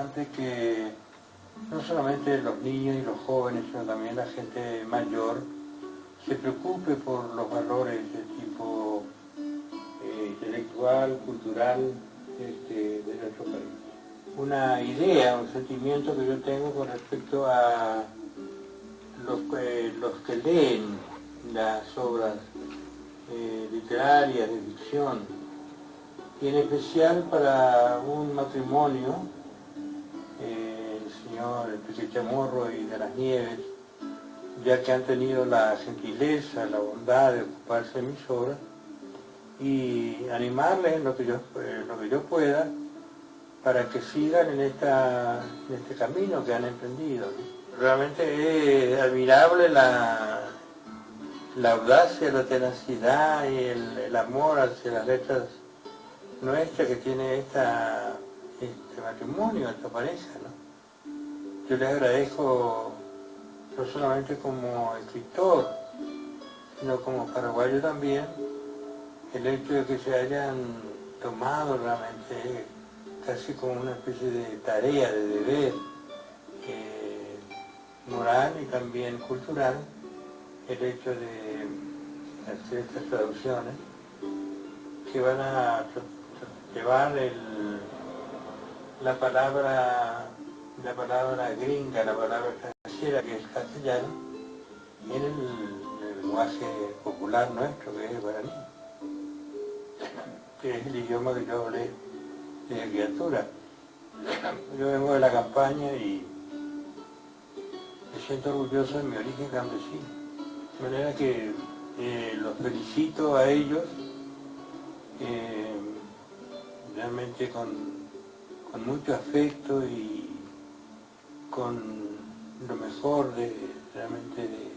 importante que no solamente los niños y los jóvenes, sino también la gente mayor se preocupe por los valores de tipo intelectual, cultural de nuestro país. Una idea, un sentimiento que yo tengo con respecto a los que leen las obras literarias de ficción, y en especial para un matrimonio, el señor Enrique Chamorro y de las Nieves, ya que han tenido la gentileza, la bondad de ocuparse de mis obras, y animarles en lo que yo pueda para que sigan en este camino que han emprendido. Realmente es admirable la audacia, la tenacidad y el amor hacia las letras nuestras que tiene este matrimonio, esta pareja, ¿no? Yo les agradezco no solamente como escritor, sino como paraguayo también, el hecho de que se hayan tomado realmente casi como una especie de tarea, de deber moral y también cultural, el hecho de hacer estas traducciones que van a llevar la palabra gringa, la palabra extranjera, que es castellano, en el lenguaje popular nuestro, que es el guaraní, que es el idioma que yo hablé desde criatura. Yo vengo de la campaña y me siento orgulloso de mi origen campesino. De manera que los felicito a ellos realmente con mucho afecto y con lo mejor realmente de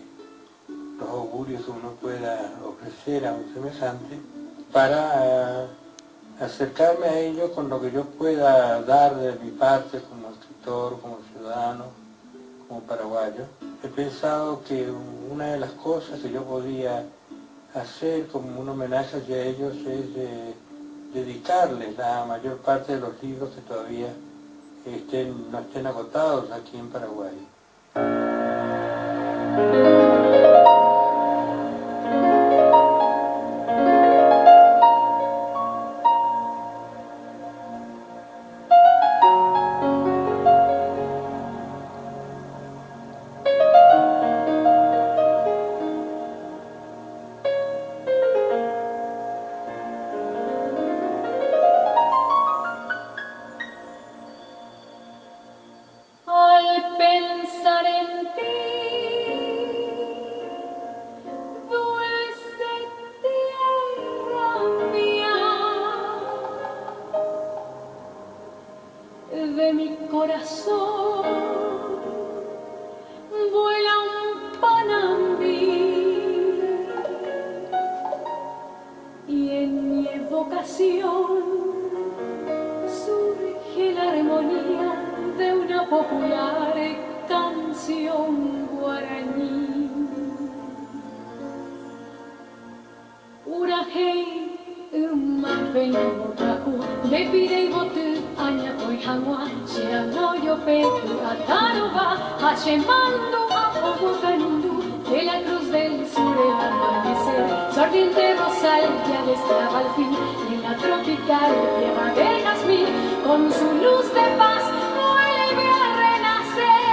los augurios que uno pueda ofrecer a un semejante, para acercarme a ellos con lo que yo pueda dar de mi parte como escritor, como ciudadano, como paraguayo. He pensado que una de las cosas que yo podía hacer como un homenaje hacia ellos es dedicarles la mayor parte de los libros que todavía no estén agotados aquí en Paraguay. De mi corazón vuela un panambí y en mi evocación surge la armonía de una popular canción guaraní. Urahei Umapenoraku Lepirei botu Añakoi hagua Shianoyo petu Ataroba Hachemandu Apobotanundu De la cruz del sur el amanecer Su ardiente rosal ya destraba al fin Y en la tropical tierra de jazmín Con su luz de paz vuelve a renacer.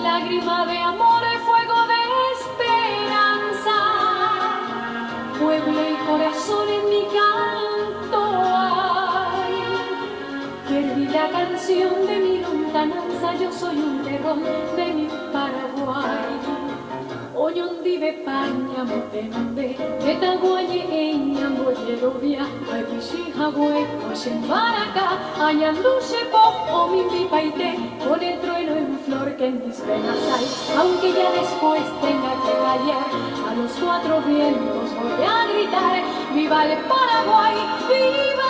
Lágrima de amor, fuego de esperanza, pueblo y corazón en mi canto hay. Perdida canción de mi lontananza, yo soy un terrón de mi Paraguay. Oñondive pañamo tembe, etaguaye eñambo yerovia, aipishi hagüe, oyen paraca, añanduche pop o mimbi paite, con el trueno en flor que en mis venas hay, aunque ya después tenga que caer. ayer. A los cuatro vientos voy a gritar, ¡viva el Paraguay! ¡Viva